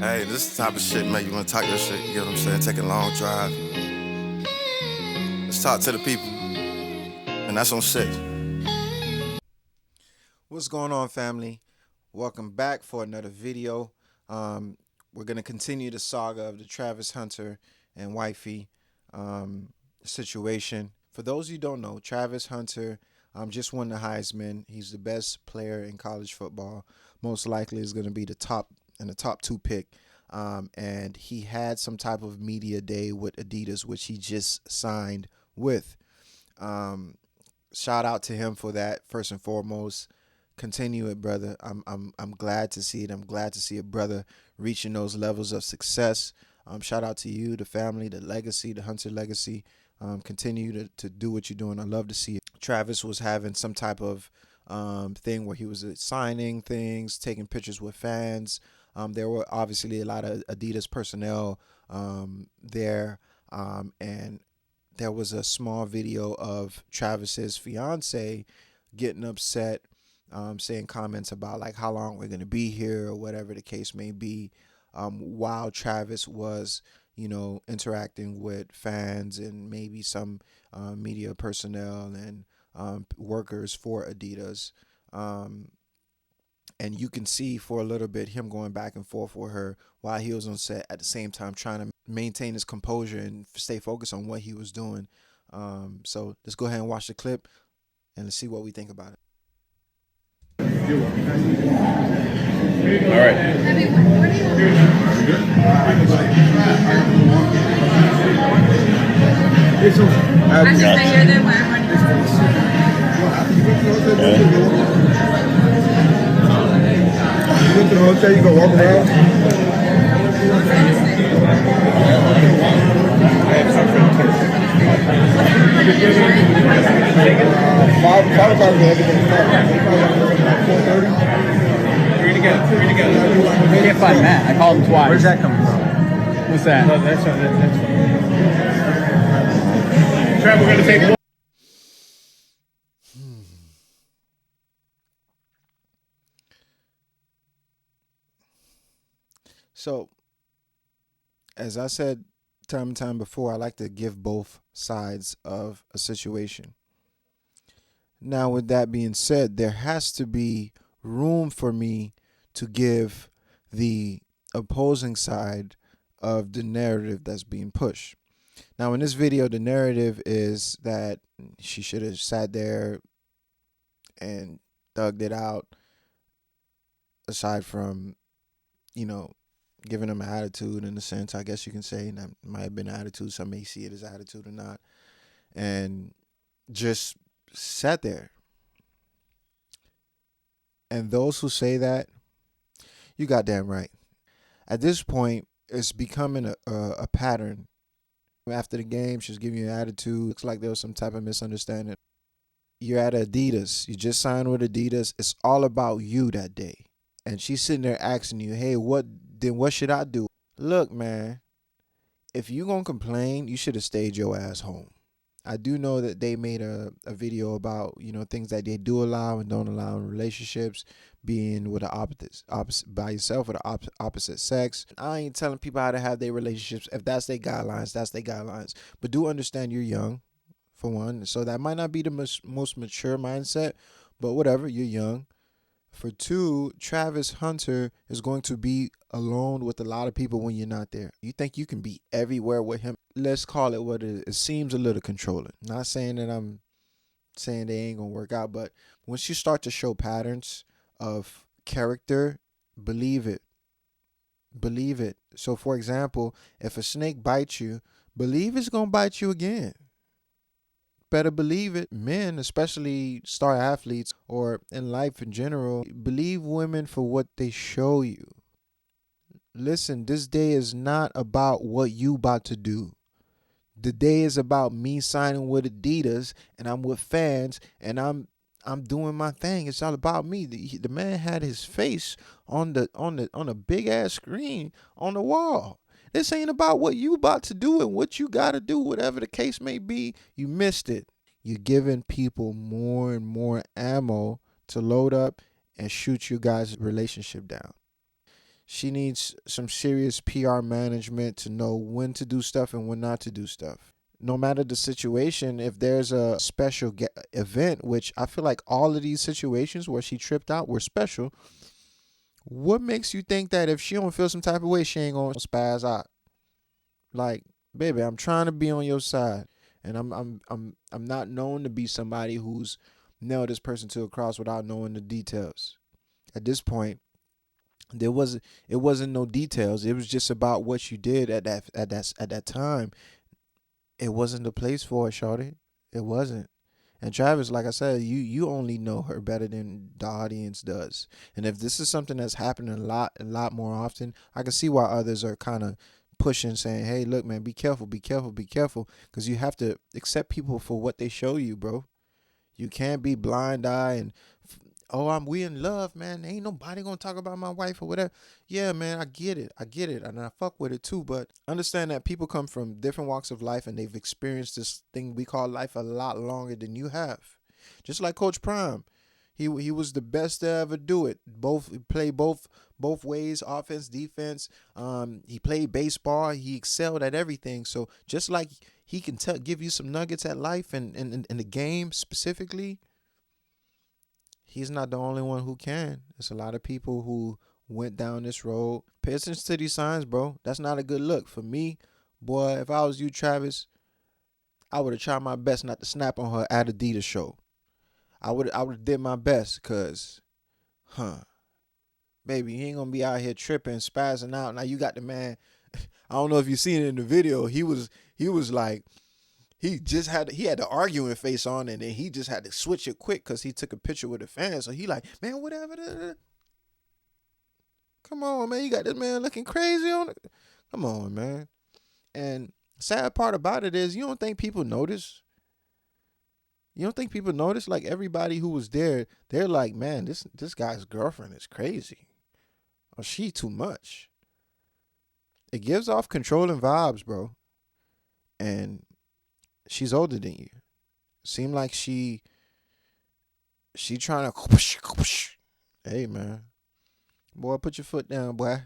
Hey, this is the type of shit make you want to talk your shit, you get what I'm saying? Take a long drive. Let's talk to the people. And that's on shit. What's going on, family? Welcome back for another video. We're going to continue the saga of the Travis Hunter and wifey um, situation. For those you don't know, Travis Hunter just won the Heisman. He's the best player in college football. Most likely is going to be the top two pick. And he had some type of media day with Adidas, which he just signed with. Um, Shout out to him for that, first and foremost. Continue it, brother. I'm glad to see it. I'm glad to see a brother reaching those levels of success. Shout out to you, the family, the legacy, the Hunter legacy. Continue to do what you're doing. I love to see it. Travis was having some type of thing where he was signing things, taking pictures with fans. There were obviously a lot of Adidas personnel there, and there was a small video of Travis's fiance getting upset, saying comments about like how long we're gonna be here or whatever the case may be, while Travis was, interacting with fans and maybe some media personnel and workers for Adidas. Um, and you can see for a little bit him going back and forth with her while he was on set, at the same time trying to maintain his composure and stay focused on what he was doing. So let's go ahead and watch the clip and let's see what we think about it. All right. I'm just right here then when I'm running. You went to the hotel, you go walk around? Five o'clock, everything's fine. 4:30? Three together. Can't find Matt. I called him twice. Where's that coming from? What's that? No, that's Trev, we're gonna take one. So, as I said time and time before, I like to give both sides of a situation. Now, with that being said, there has to be room for me to give the opposing side of the narrative that's being pushed. Now, in this video, the narrative is that she should have sat there and thugged it out, aside from, giving him an attitude in a sense, I guess you can say. And that might have been an attitude. Some may see it as attitude or not. And just sat there. And those who say that, you goddamn right. At this point, it's becoming a pattern. After the game, she's giving you an attitude. Looks like there was some type of misunderstanding. You're at Adidas. You just signed with Adidas. It's all about you that day. And she's sitting there asking you, hey, what should I do? Look, man, if you gonna complain, you should have stayed your ass home. I do know that they made a video about, things that they do allow and don't allow in relationships, being with the opposite by yourself or the opposite sex. I ain't telling people how to have their relationships. If that's their guidelines, that's their guidelines. But do understand you're young, for one. So that might not be the most mature mindset, but whatever, you're young. For two, Travis Hunter is going to be alone with a lot of people when you're not there. You think you can be everywhere with him? Let's call it what it is. It seems a little controlling. Not saying that I'm saying they ain't going to work out, but once you start to show patterns of character, believe it. Believe it. So, for example, if a snake bites you, believe it's going to bite you again. Better believe it. Men, especially star athletes or in life in general, believe women for what they show you. Listen, this day is not about what you about to do. The day is about me signing with Adidas and I'm with fans and I'm doing my thing. It's all about me. The man had his face on a big ass screen on the wall. This ain't about what you about to do and what you got to do, whatever the case may be. You missed it. You're giving people more and more ammo to load up and shoot you guys' relationship down. She needs some serious PR management to know when to do stuff and when not to do stuff. No matter the situation, if there's a special event, which I feel like all of these situations where she tripped out were special, what makes you think that if she don't feel some type of way, she ain't gonna spaz out? Like, baby, I'm trying to be on your side, and I'm not known to be somebody who's nailed this person to a cross without knowing the details. At this point, it wasn't no details. It was just about what you did at that time. It wasn't the place for it, shorty. It wasn't. And Travis, like I said, you only know her better than the audience does. And if this is something that's happening a lot more often, I can see why others are kind of pushing, saying, "Hey, look, man, be careful, be careful, be careful," because you have to accept people for what they show you, bro. You can't be blind eye and, oh, we in love, man. Ain't nobody gonna talk about my wife or whatever. Yeah, man, I get it, and I fuck with it too. But understand that people come from different walks of life, and they've experienced this thing we call life a lot longer than you have. Just like Coach Prime, he was the best to ever do it. He played both ways, offense, defense. He played baseball. He excelled at everything. So just like he can give you some nuggets at life and in the game specifically, he's not the only one who can. There's a lot of people who went down this road. Pay attention to these signs, bro. That's not a good look. For me, boy, if I was you, Travis, I would have tried my best not to snap on her at Adidas show. I would have did my best, cause, baby, he ain't gonna be out here tripping, spazzing out. Now you got the man. I don't know if you seen it in the video. He was like, he had the arguing face on, and then he just had to switch it quick because he took a picture with a fan. So he like, man, whatever. Come on, man. You got this man looking crazy on it. Come on, man. And sad part about it is, you don't think people notice? You don't think people notice? Like, everybody who was there, they're like, man, this guy's girlfriend is crazy. Or she too much. It gives off controlling vibes, bro. And she's older than you. Seem like she trying to, hey, man. Boy, put your foot down, boy.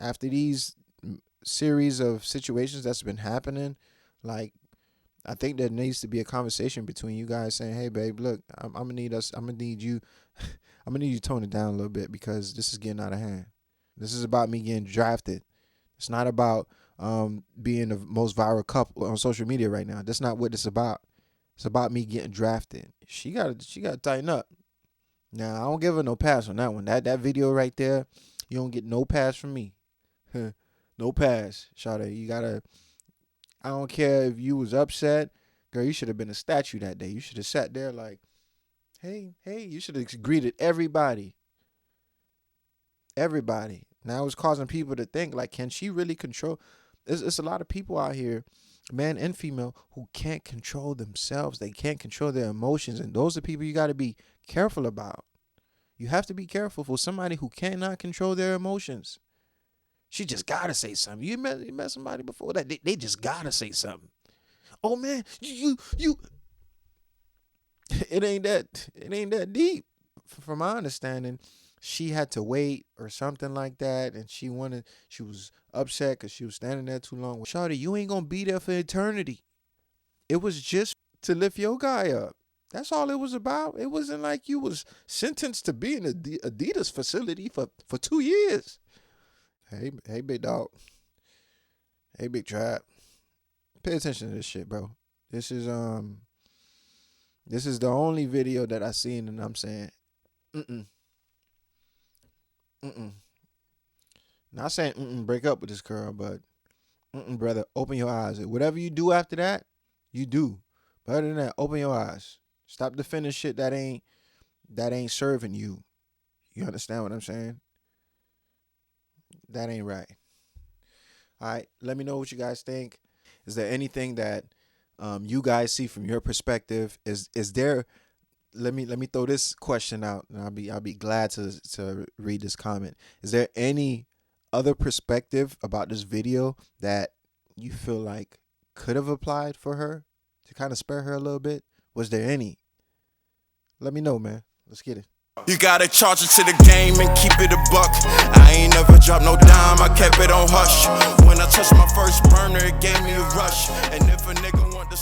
After these series of situations that's been happening, like, I think there needs to be a conversation between you guys saying, hey, babe, look, I'm gonna need you to tone it down a little bit, because this is getting out of hand. This is about me getting drafted. It's not about being the most viral couple on social media right now. That's not what it's about. It's about me getting drafted. She gotta tighten up. Now, I don't give her no pass on that one. That video right there, you don't get no pass from me. No pass, Shawty. You gotta. I don't care if you was upset, girl. You should have been a statue that day. You should have sat there like, hey. You should have greeted everybody. Everybody. Now it's causing people to think, like, can she really control? It's a lot of people out here, man and female, who can't control themselves. They can't control their emotions, and those are people you got to be careful about. You have to be careful for somebody who cannot control their emotions. She just gotta say something. You met somebody before that they just gotta say something. Oh man, you it ain't that deep. From my understanding, she had to wait or something like that, and she was upset because she was standing there too long. Shawty, you ain't gonna be there for eternity. It was just to lift your guy up. That's all it was about. It wasn't like you was sentenced to be in an Adidas facility for 2 years. Hey, big dog. Hey, big trap. Pay attention to this shit, bro. This is the only video that I seen, and I'm saying, Not saying break up with this girl, but brother, open your eyes. Whatever you do after that, you do. But other than that, open your eyes. Stop defending shit that ain't serving you. You understand what I'm saying? That ain't right. All right, let me know what you guys think. Is there anything that you guys see from your perspective? Is there? Let me throw this question out, and I'll be glad to read this comment. Is there any other perspective about this video that you feel like could have applied for her to kind of spare her a little bit? Was there any? Let me know, man. Let's get it. You gotta charge it to the game and keep it a buck. I ain't never dropped no dime, I kept it on hush. When I touched my first burner, it gave me a rush. And if a nigga want to